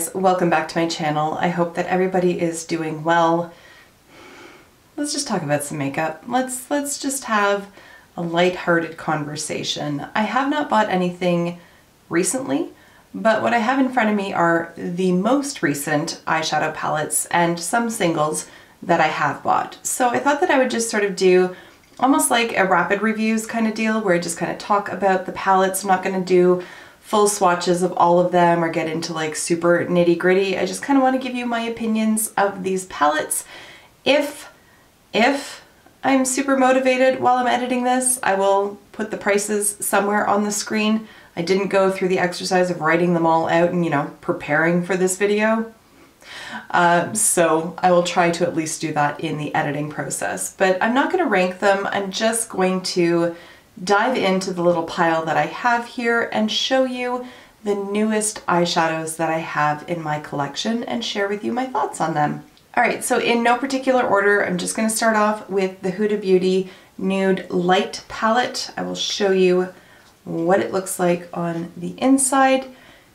guys, welcome back to my channel. I hope that everybody is doing well. Let's just talk about some makeup. Let's just have a light-hearted conversation. I have not bought anything recently, but what I have in front of me are the most recent eyeshadow palettes and some singles that I have bought. So I thought that I would just sort of do almost like a rapid reviews kind of deal where I just kind of talk about the palettes. I'm not going to do full swatches of all of them or get into like super nitty gritty. I just kind of want to give you my opinions of these palettes. If I'm super motivated while I'm editing this, I will put the prices somewhere on the screen. I didn't go through the exercise of writing them all out and, you know, preparing for this video. So I will try to at least do that in the editing process, but I'm not going to rank them. I'm just going to dive into the little pile that I have here and show you the newest eyeshadows that I have in my collection and share with you my thoughts on them. Alright, so in no particular order, I'm just going to start off with the Huda Beauty Nude Light Palette. I will show you what it looks like on the inside.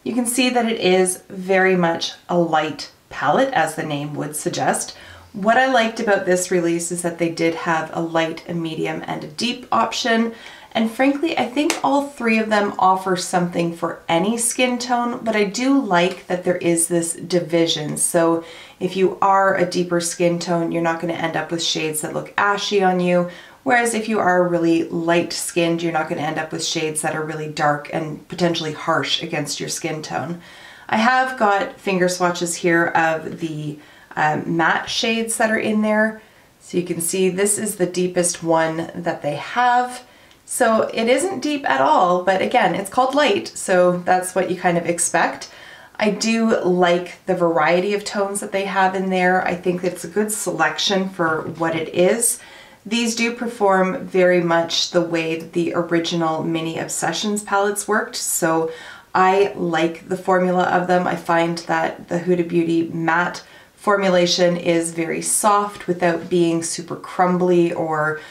You can see that it is very much a light palette, as the name would suggest. What I liked about this release is that they did have a light, a medium, and a deep option. And frankly, I think all three of them offer something for any skin tone, but I do like that there is this division. So if you are a deeper skin tone, you're not going to end up with shades that look ashy on you. Whereas if you are really light skinned, you're not going to end up with shades that are really dark and potentially harsh against your skin tone. I have got finger swatches here of the matte shades that are in there. So you can see this is the deepest one that they have. So it isn't deep at all, but again, it's called light, so that's what you kind of expect. I do like the variety of tones that they have in there. I think it's a good selection for what it is. These do perform very much the way that the original Mini Obsessions palettes worked, so I like the formula of them. I find that the Huda Beauty matte formulation is very soft without being super crumbly or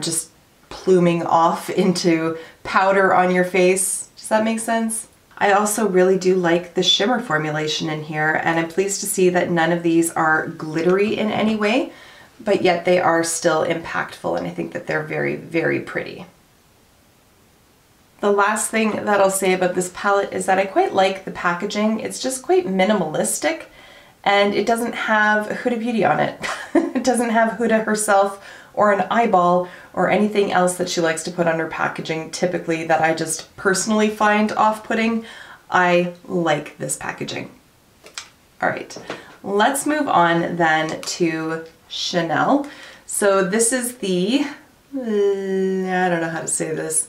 just pluming off into powder on your face. Does that make sense? I also really do like the shimmer formulation in here, and I'm pleased to see that none of these are glittery in any way, but yet they are still impactful, and I think that they're very, very pretty. The last thing that I'll say about this palette is that I quite like the packaging. It's just quite minimalistic, and it doesn't have Huda Beauty on it. It doesn't have Huda herself or an eyeball or anything else that she likes to put on her packaging typically that I just personally find off-putting. I like this packaging. All right, let's move on then to Chanel. So this is the, I don't know how to say this,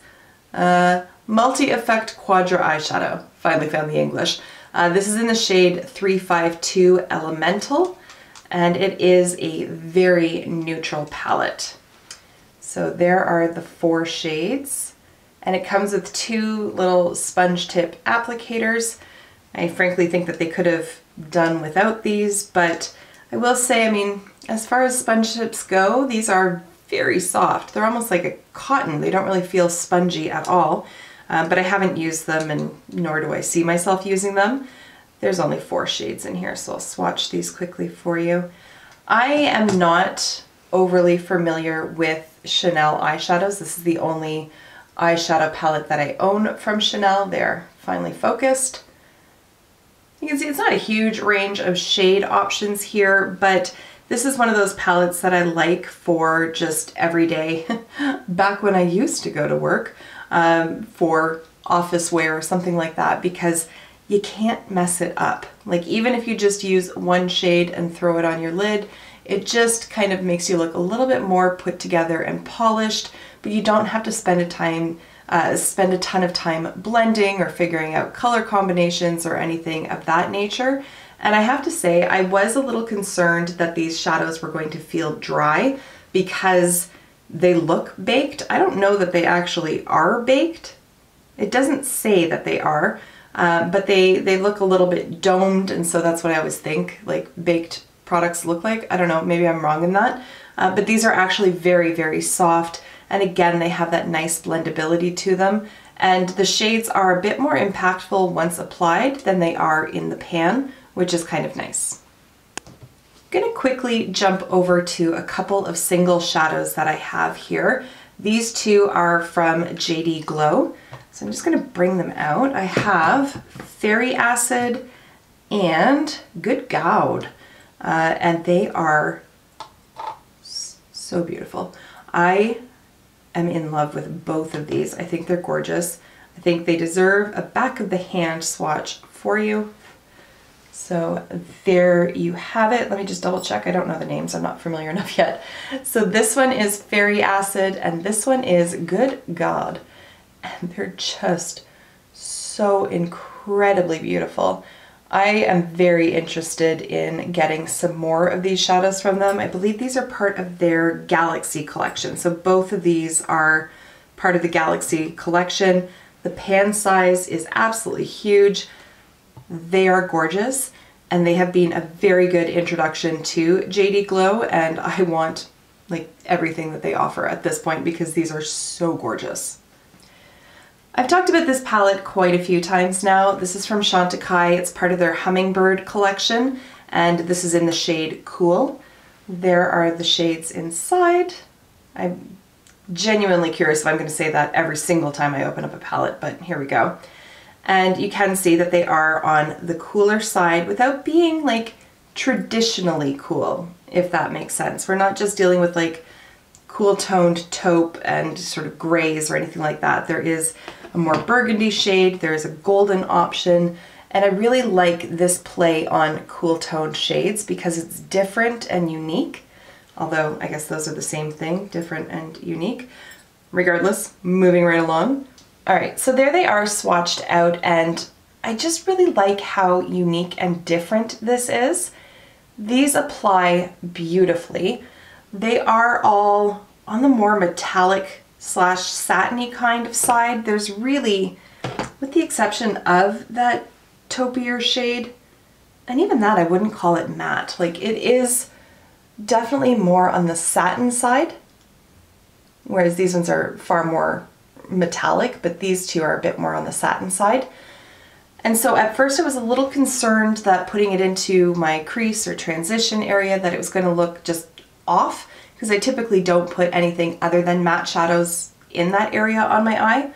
Multi-Effect Quadra Eyeshadow. Finally found the English. This is in the shade 352 Elemental, and it is a very neutral palette. So there are the 4 shades, and it comes with 2 little sponge tip applicators. I frankly think that they could have done without these, but I will say, I mean, as far as sponge tips go, these are very soft. They're almost like a cotton. They don't really feel spongy at all, but I haven't used them, and nor do I see myself using them. There's only 4 shades in here, so I'll swatch these quickly for you. I am not overly familiar with Chanel eyeshadows. This is the only eyeshadow palette that I own from Chanel. They're finally focused. You can see it's not a huge range of shade options here, but this is one of those palettes that I like for just every day. Back when I used to go to work for office wear or something like that, because you can't mess it up. Like even if you just use one shade and throw it on your lid, it just kind of makes you look a little bit more put together and polished, but you don't have to spend a ton of time blending or figuring out color combinations or anything of that nature. And I have to say, I was a little concerned that these shadows were going to feel dry because they look baked. I don't know that they actually are baked. It doesn't say that they are, but they look a little bit domed, and so that's what I always think like baked products look like. I don't know, maybe I'm wrong in that. But these are actually very, very soft, and again, they have that nice blendability to them. And the shades are a bit more impactful once applied than they are in the pan which is kind of nice. I'm gonna quickly jump over to a couple of single shadows that I have here. These two are from JD Glow. So I'm just gonna bring them out. I have Fairy Acid and Good Gowd. And they are so beautiful. I am in love with both of these. I think they're gorgeous. I think they deserve a back of the hand swatch for you. So there you have it. Let me just double check. I don't know the names. I'm not familiar enough yet. So this one is Fairy Acid and this one is Good God. And they're just so incredibly beautiful. I am very interested in getting some more of these shadows from them. I believe these are part of their Galaxy collection. So both of these are part of the Galaxy collection. The pan size is absolutely huge. They are gorgeous and they have been a very good introduction to JD Glow, and I want like everything that they offer at this point because these are so gorgeous. I've talked about this palette quite a few times now. This is from Takei. It's part of their Hummingbird collection, and this is in the shade Cool. There are the shades inside. I'm genuinely curious if I'm going to say that every single time I open up a palette, but here we go. And you can see that they are on the cooler side without being like traditionally cool, if that makes sense. We're not just dealing with like cool toned taupe and sort of grays or anything like that. There is a more burgundy shade, there's a golden option, and I really like this play on cool toned shades because it's different and unique, although I guess those are the same thing, different and unique. Regardless, moving right along. All right, so there they are swatched out, and I just really like how unique and different this is. These apply beautifully. They are all on the more metallic slash satiny kind of side. There's really, with the exception of that taupier shade, and even that I wouldn't call it matte. Like it is definitely more on the satin side, whereas these ones are far more metallic, but these two are a bit more on the satin side. And so at first I was a little concerned that putting it into my crease or transition area that it was going to look just off, because I typically don't put anything other than matte shadows in that area on my eye.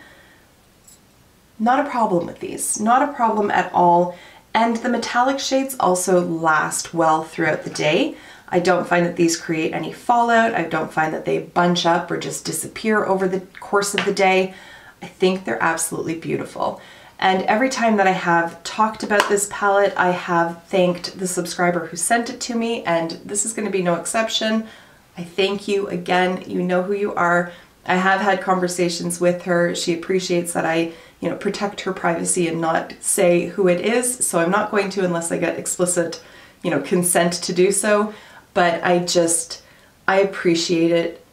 Not a problem with these, not a problem at all. And the metallic shades also last well throughout the day. I don't find that these create any fallout. I don't find that they bunch up or just disappear over the course of the day. I think they're absolutely beautiful. And every time that I have talked about this palette, I have thanked the subscriber who sent it to me, and this is going to be no exception. I thank you again. You know who you are. I have had conversations with her. She appreciates that I, protect her privacy and not say who it is. So I'm not going to unless I get explicit, consent to do so. But I appreciate it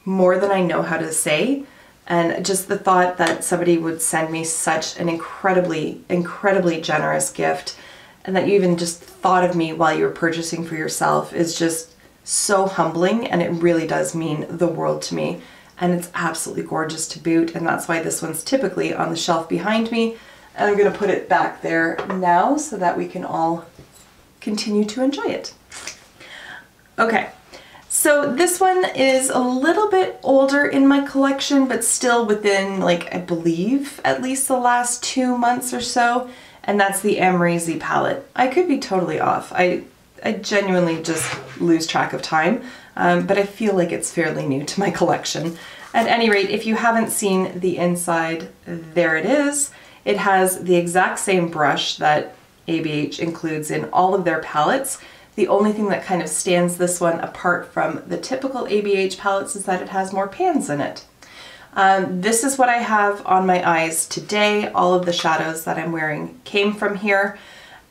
more than I know how to say. And just the thought that somebody would send me such an incredibly, incredibly generous gift, and that you even just thought of me while you were purchasing for yourself is just so humbling, and it really does mean the world to me. And it's absolutely gorgeous to boot, and that's why this one's typically on the shelf behind me. And I'm gonna put it back there now so that we can all continue to enjoy it. Okay. So this one is a little bit older in my collection, but still within, I believe, at least the last 2 months or so, and that's the Amrezy palette. I could be totally off. I genuinely just lose track of time, but I feel like it's fairly new to my collection. At any rate, if you haven't seen the inside, there it is. It has the exact same brush that ABH includes in all of their palettes. The only thing that kind of stands this one apart from the typical ABH palettes is that it has more pans in it. This is what I have on my eyes today. All of the shadows that I'm wearing came from here.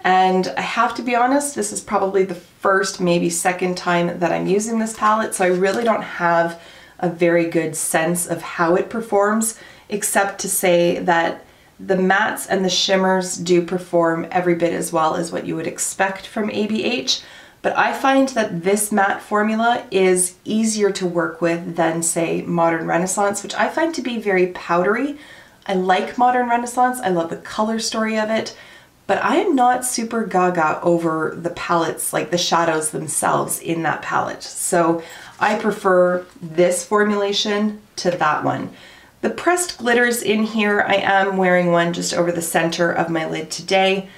And I have to be honest, this is probably the first, maybe second time that I'm using this palette, so I really don't have a very good sense of how it performs, except to say that the mattes and the shimmers do perform every bit as well as what you would expect from ABH, but I find that this matte formula is easier to work with than, say, Modern Renaissance, which I find to be very powdery. I like Modern Renaissance, I love the color story of it, but I am not super gaga over the palettes, like the shadows themselves in that palette. So I prefer this formulation to that one. The pressed glitters in here, I am wearing one just over the center of my lid today.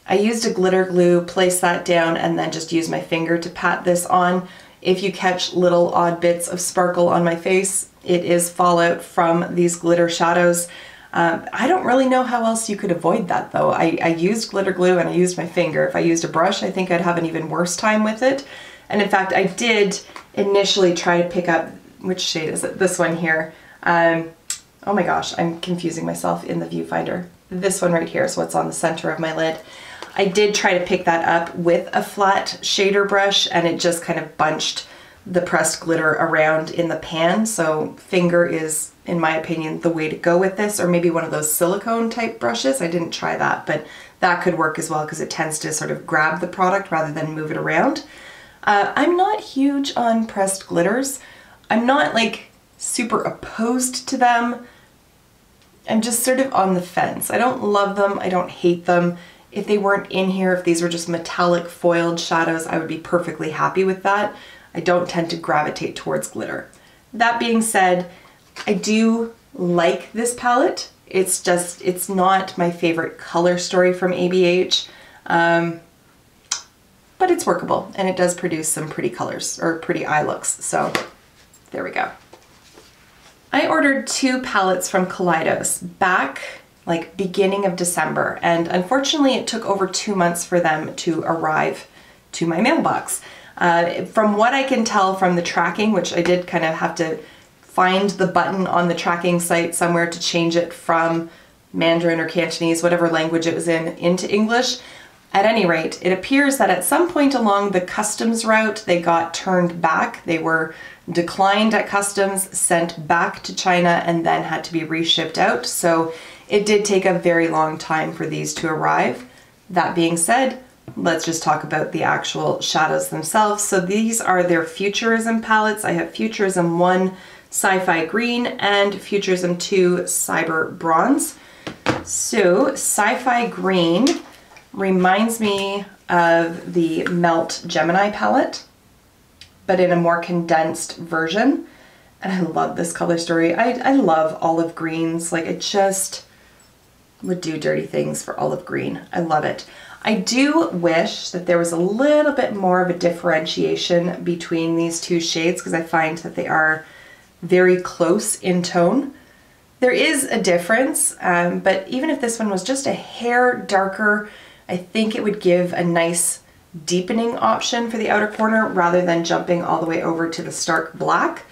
I used a glitter glue, placed that down, and then just used my finger to pat this on. If you catch little odd bits of sparkle on my face, it is fallout from these glitter shadows. I don't really know how else you could avoid that though. I used glitter glue and I used my finger. If I used a brush, I think I'd have an even worse time with it. And in fact, I did initially try to pick up, which shade is it? This one here. Oh my gosh, I'm confusing myself in the viewfinder. This one right here is what's on the center of my lid. I did try to pick that up with a flat shader brush and it just kind of bunched the pressed glitter around in the pan. So finger is, in my opinion, the way to go with this, or maybe one of those silicone type brushes. I didn't try that, but that could work as well because it tends to sort of grab the product rather than move it around. I'm not huge on pressed glitters. I'm not like super opposed to them. I'm just sort of on the fence. I don't love them. I don't hate them. If they weren't in here, if these were just metallic foiled shadows, I would be perfectly happy with that. I don't tend to gravitate towards glitter. That being said, I do like this palette. It's just, it's not my favorite color story from ABH, but it's workable and it does produce some pretty colors or pretty eye looks. So there we go. I ordered 2 palettes from Kaleidos back like beginning of December, and unfortunately it took over 2 months for them to arrive to my mailbox. From what I can tell from the tracking, which I did kind of have to find the button on the tracking site somewhere to change it from Mandarin or Cantonese, whatever language it was in, into English. At any rate, it appears that at some point along the customs route, they got turned back. They were declined at customs, sent back to China, and then had to be reshipped out. So it did take a very long time for these to arrive. That being said, let's just talk about the actual shadows themselves. So these are their Futurism palettes. I have Futurism 1 Sci-Fi Green and Futurism 2 Cyber Bronze. So Sci-Fi Green reminds me of the Melt Gemini palette, but in a more condensed version. And I love this color story. I love olive greens. Like, I just would do dirty things for olive green. I love it. I do wish that there was a little bit more of a differentiation between these 2 shades because I find that they are very close in tone. There is a difference, but even if this one was just a hair darker, I think it would give a nice deepening option for the outer corner rather than jumping all the way over to the stark black.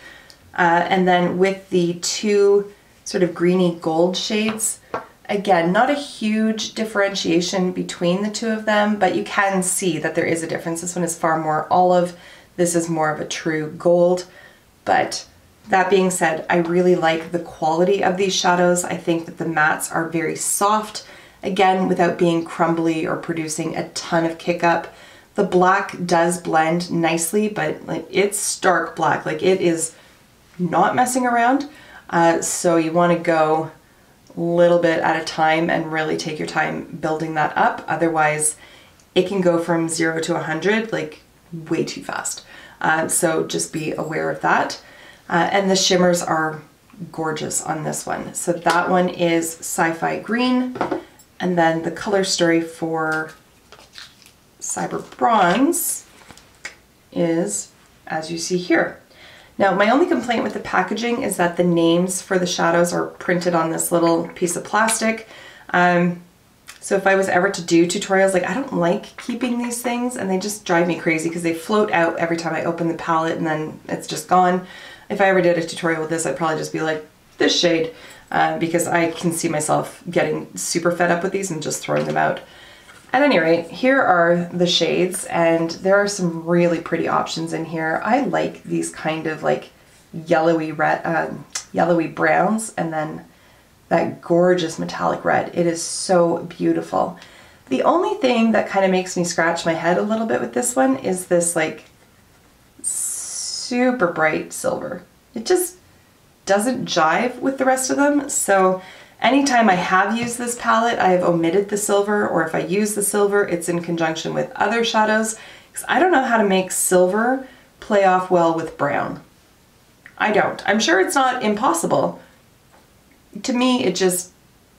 And then with the 2 sort of greeny gold shades, again, not a huge differentiation between the 2 of them, but you can see that there is a difference. This one is far more olive. This is more of a true gold. But that being said, I really like the quality of these shadows. I think that the mattes are very soft, again, without being crumbly or producing a ton of kick up. The black does blend nicely, but like, it's stark black. Like, it is not messing around. So you want to go a little bit at a time and really take your time building that up. Otherwise, it can go from 0 to 100 like way too fast. So just be aware of that. And the shimmers are gorgeous on this one. So that one is Sci-Fi Green. And then the color story for Cyber Bronze is, as you see here. Now, my only complaint with the packaging is that the names for the shadows are printed on this little piece of plastic. So if I was ever to do tutorials, like, I don't like keeping these things and they just drive me crazy because they float out every time I open the palette and then it's just gone. If I ever did a tutorial with this, I'd probably just be like, this shade, because I can see myself getting super fed up with these and just throwing them out. At any rate, here are the shades, and there are some really pretty options in here. I like these kind of like yellowy red, yellowy browns, and then that gorgeous metallic red. It is so beautiful. The only thing that kind of makes me scratch my head a little bit with this one is this like super bright silver. It just doesn't jive with the rest of them. So Anytime I have used this palette, I have omitted the silver, or if I use the silver, it's in conjunction with other shadows, because I don't know how to make silver play off well with brown. I don't. I'm sure it's not impossible. To me, it just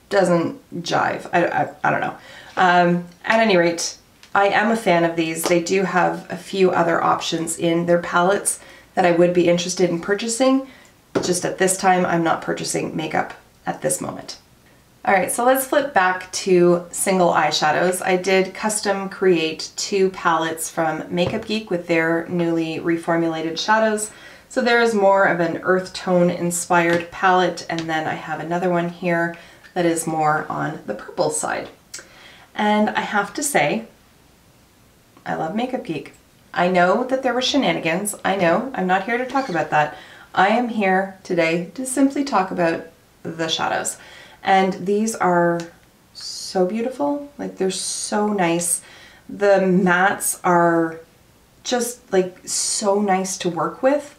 doesn't jive. I don't know. At any rate, I am a fan of these. They do have a few other options in their palettes that I would be interested in purchasing. Just at this time, I'm not purchasing makeup at this moment. All right, so let's flip back to single eyeshadows. I did custom create 2 palettes from Makeup Geek with their newly reformulated shadows. So there is more of an earth tone inspired palette, and then I have another one here that is more on the purple side. And I have to say, I love Makeup Geek. I know that there were shenanigans. I know, I'm not here to talk about that. I am here today to simply talk about the shadows. And these are so beautiful. Like, they're so nice. The mattes are just like so nice to work with.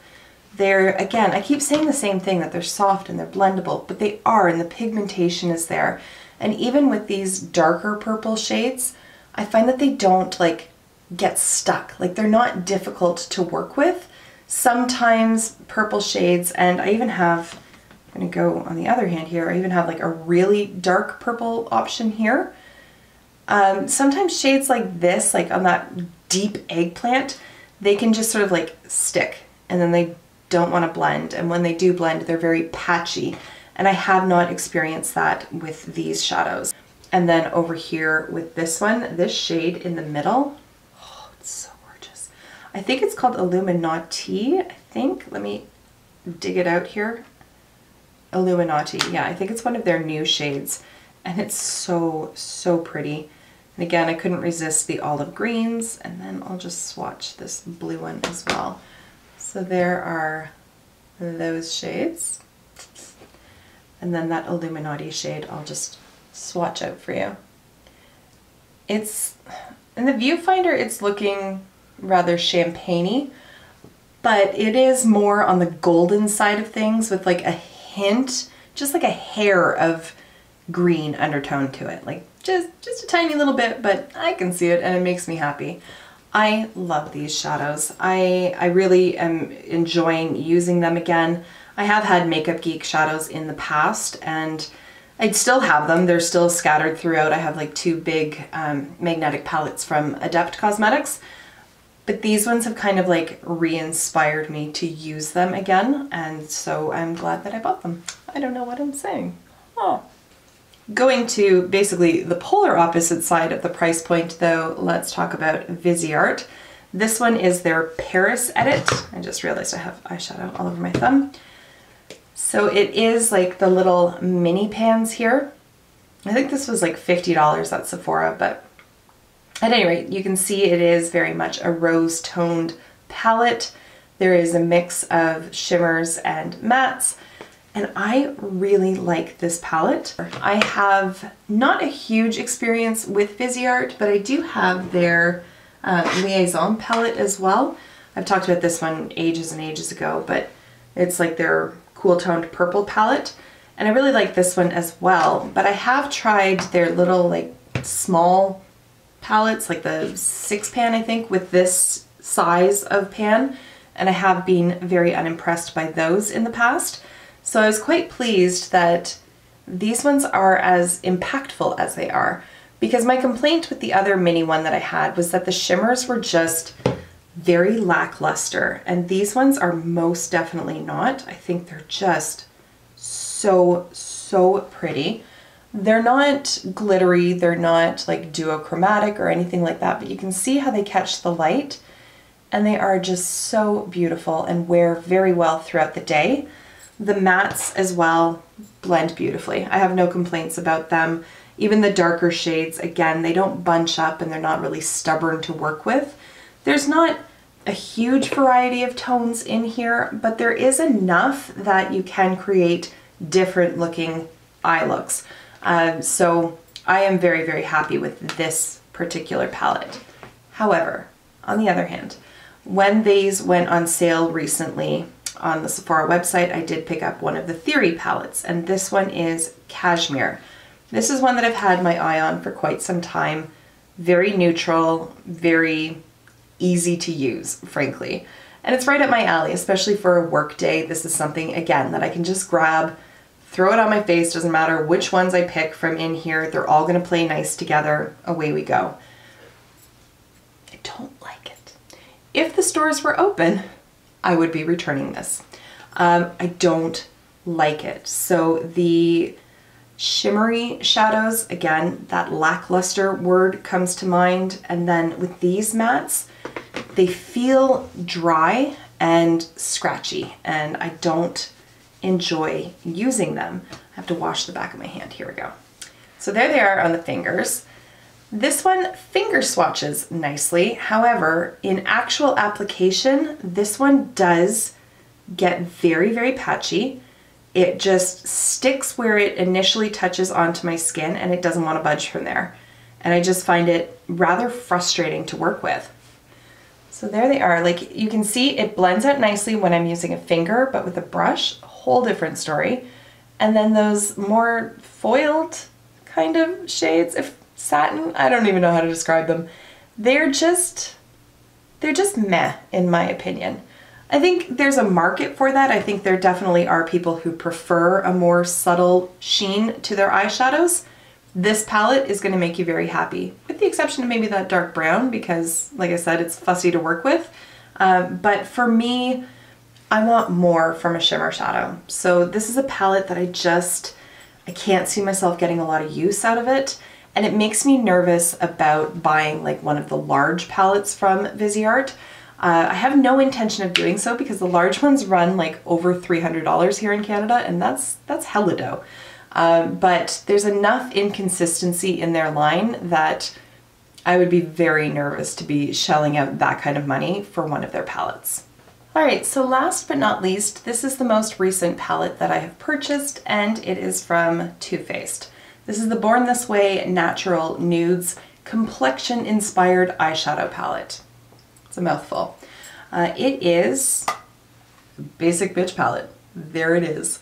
They're, again, I keep saying the same thing, that they're soft and they're blendable, but they are, and the pigmentation is there. And even with these darker purple shades, I find that they don't like get stuck. Like, they're not difficult to work with. Sometimes purple shades, and I even have, I'm gonna go on the other hand here, I even have like a really dark purple option here. Sometimes shades like this, like on that deep eggplant, they can just sort of like stick, and then they don't want to blend. And when they do blend, they're very patchy. And I have not experienced that with these shadows. And then over here with this one, this shade in the middle, oh, it's so gorgeous. I think it's called Illuminati, I think. Let me dig it out here. Illuminati, yeah, I think it's one of their new shades. And it's so, so pretty. And again, I couldn't resist the olive greens. And then I'll just swatch this blue one as well. So there are those shades. And then that Illuminati shade I'll just swatch out for you. It's, in the viewfinder, it's looking rather champagne-y, but it is more on the golden side of things with like a hint, just like a hair of green undertone to it. Like just a tiny little bit, but I can see it and it makes me happy. I love these shadows. I really am enjoying using them again. I have had Makeup Geek shadows in the past, and I'd still have them. They're still scattered throughout. I have like 2 big magnetic palettes from Adept Cosmetics, but these ones have kind of like re-inspired me to use them again, and so I'm glad that I bought them. I don't know what I'm saying. Oh. Going to basically the polar opposite side of the price point though, let's talk about Viseart. This one is their Paris edit. I just realized I have eyeshadow all over my thumb. So it is like the little mini pans here. I think this was like $50 at Sephora, but at any rate, you can see it is very much a rose-toned palette. There is a mix of shimmers and mattes, and I really like this palette. I have not a huge experience with Viseart, but I do have their Liaison palette as well. I've talked about this one ages and ages ago, but it's like their cool toned purple palette. And I really like this one as well, but I have tried their little like small palettes, like the 6 pan, I think, with this size of pan. And I have been very unimpressed by those in the past. So I was quite pleased that these ones are as impactful as they are, because my complaint with the other mini one that I had was that the shimmers were just very lackluster, and these ones are most definitely not. I think they're just so, so pretty. They're not glittery, they're not like duochromatic or anything like that, but you can see how they catch the light, and they are just so beautiful and wear very well throughout the day. The mattes as well blend beautifully. I have no complaints about them. Even the darker shades, again, they don't bunch up and they're not really stubborn to work with. There's not a huge variety of tones in here, but there is enough that you can create different looking eye looks. So I am very, very happy with this particular palette. However, on the other hand, when these went on sale recently, on the Sephora website, I did pick up one of the Theory palettes, and this one is Cashmere. This is one that I've had my eye on for quite some time. Very neutral, very easy to use, frankly. And it's right up my alley, especially for a work day. This is something, again, that I can just grab, throw it on my face, doesn't matter which ones I pick from in here, they're all gonna play nice together, away we go. I don't like it. If the stores were open, I would be returning this. I don't like it. So the shimmery shadows, again, that lackluster word comes to mind. And then with these mattes, they feel dry and scratchy, and I don't enjoy using them. I have to wash the back of my hand. Here we go. So there they are on the fingers. This one finger swatches nicely. However, in actual application, this one does get very, very patchy. It just sticks where it initially touches onto my skin, and it doesn't want to budge from there. And I just find it rather frustrating to work with. So there they are. Like you can see, it blends out nicely when I'm using a finger, but with a brush, a whole different story. And then those more foiled kind of shades, if satin, I don't even know how to describe them. They're just meh, in my opinion. I think there's a market for that. I think there definitely are people who prefer a more subtle sheen to their eyeshadows. This palette is going to make you very happy, with the exception of maybe that dark brown, because like I said, it's fussy to work with. But for me, I want more from a shimmer shadow. So this is a palette that I can't see myself getting a lot of use out of it. And it makes me nervous about buying like one of the large palettes from Viseart. I have no intention of doing so because the large ones run like over $300 here in Canada, and that's hella dough. But there's enough inconsistency in their line that I would be very nervous to be shelling out that kind of money for one of their palettes. All right, so last but not least, this is the most recent palette that I have purchased, and it is from TooFaced. This is the Born This Way Natural Nudes Complexion Inspired Eyeshadow Palette. It's a mouthful. It is a basic bitch palette. There it is.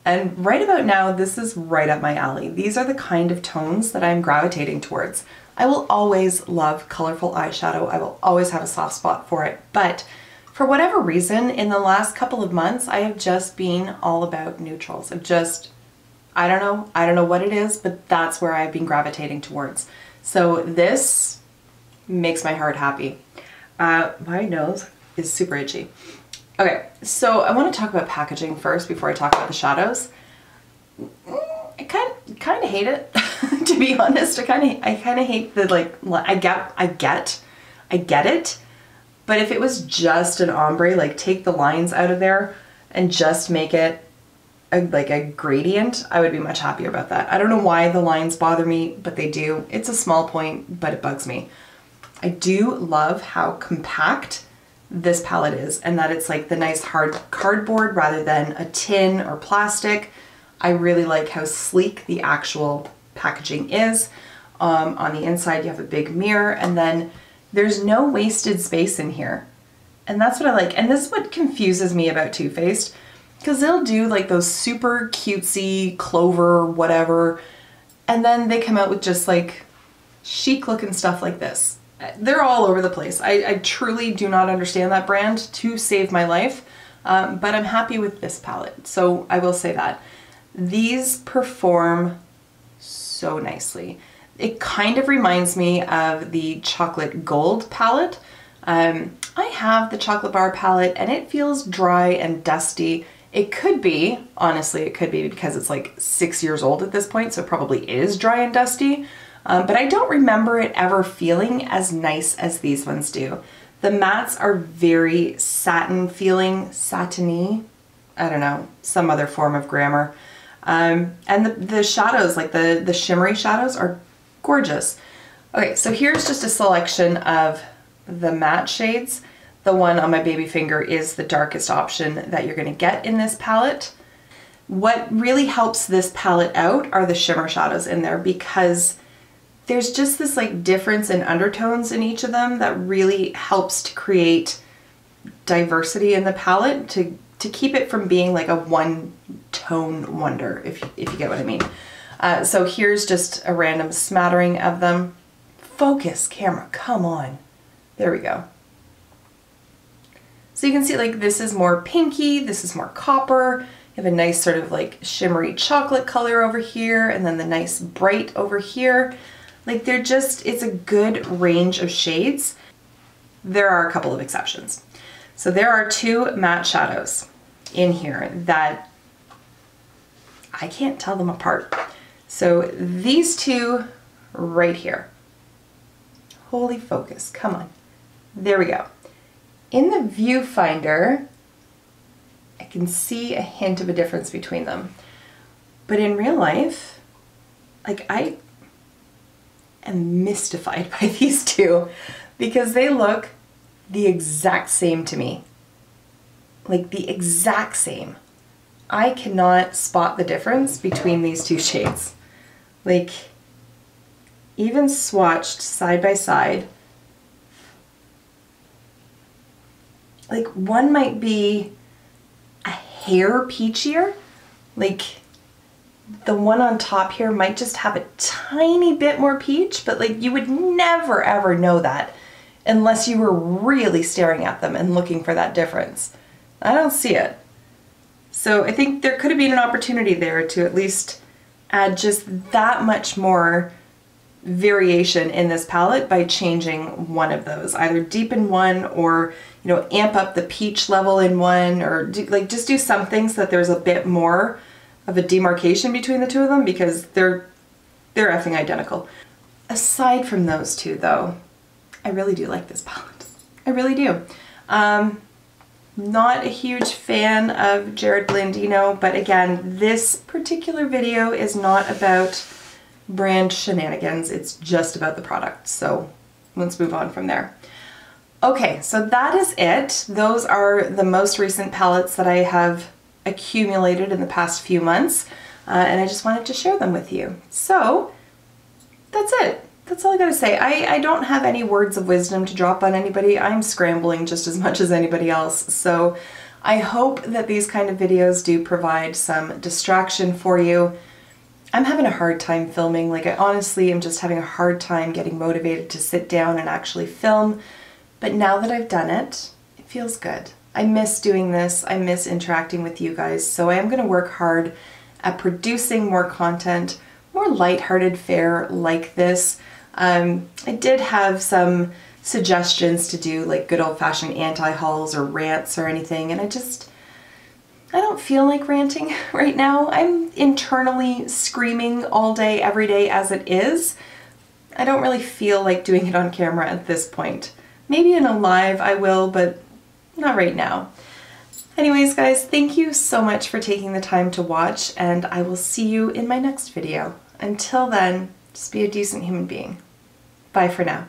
And right about now, this is right up my alley. These are the kind of tones that I'm gravitating towards. I will always love colorful eyeshadow. I will always have a soft spot for it. But for whatever reason, in the last couple of months, I have just been all about neutrals. I don't know what it is, but that's where I've been gravitating towards. So this makes my heart happy. My nose is super itchy. Okay, so I want to talk about packaging first before I talk about the shadows. I kind of hate it, to be honest. I kind of hate the like. I get it, but if it was just an ombre, like take the lines out of there and just make it like a gradient, I would be much happier about that. I don't know why the lines bother me, but they do. It's a small point, but it bugs me. I do love how compact this palette is, and that it's like the nice hard cardboard rather than a tin or plastic. I really like how sleek the actual packaging is. On the inside you have a big mirror, and then there's no wasted space in here. And that's what I like. And this is what confuses me about TooFaced, because they'll do like those super cutesy clover whatever, and then they come out with just like chic looking stuff like this. They're all over the place. I truly do not understand that brand to save my life, but I'm happy with this palette. So I will say that. These perform so nicely. It kind of reminds me of the Chocolate Gold palette. I have the Chocolate Bar palette and it feels dry and dusty. It could be, honestly, it could be because it's like 6 years old at this point, so it probably is dry and dusty. But I don't remember it ever feeling as nice as these ones do. The mattes are very satin feeling, satiny, I don't know, some other form of grammar. And the shadows, like the shimmery shadows, are gorgeous. Okay, so here's just a selection of the matte shades. The one on my baby finger is the darkest option that you're gonna get in this palette. What really helps this palette out are the shimmer shadows in there, because there's just this like difference in undertones in each of them that really helps to create diversity in the palette, to to keep it from being like a one-tone wonder, if you get what I mean. So here's just a random smattering of them. Focus, camera, come on. There we go. So you can see like this is more pinky, this is more copper. You have a nice sort of like shimmery chocolate color over here, and then the nice bright over here. Like they're just, it's a good range of shades. There are a couple of exceptions. So there are two matte shadows in here that I can't tell them apart. So these two right here. Holy focus, come on. There we go. In the viewfinder, I can see a hint of a difference between them. But in real life, like I am mystified by these two because they look the exact same to me. Like the exact same. I cannot spot the difference between these two shades. Like, even swatched side by side, like one might be a hair peachier. Like the one on top here might just have a tiny bit more peach, but like you would never ever know that unless you were really staring at them and looking for that difference. I don't see it. So I think there could have been an opportunity there to at least add just that much more variation in this palette by changing one of those. Either deepen one or, you know, amp up the peach level in one, or just do something so that there's a bit more of a demarcation between the two of them, because they're effing identical. Aside from those two though, I really do like this palette. I really do. Not a huge fan of Jared Blandino, but again, this particular video is not about brand shenanigans, it's just about the product. So let's move on from there. Okay, so that is it. Those are the most recent palettes that I have accumulated in the past few months, and I just wanted to share them with you. So that's it. That's all I gotta say. I don't have any words of wisdom to drop on anybody. I'm scrambling just as much as anybody else. So I hope that these kind of videos do provide some distraction for you. I'm having a hard time filming. Like I honestly am just having a hard time getting motivated to sit down and actually film. But now that I've done it, it feels good. I miss doing this. I miss interacting with you guys. So I am gonna work hard at producing more content, more lighthearted fare like this. I did have some suggestions to do like good old-fashioned anti-hauls or rants or anything, and I don't feel like ranting right now. I'm internally screaming all day, every day as it is. I don't really feel like doing it on camera at this point. Maybe in a live I will, but not right now. Anyways, guys, thank you so much for taking the time to watch, and I will see you in my next video. Until then, just be a decent human being. Bye for now.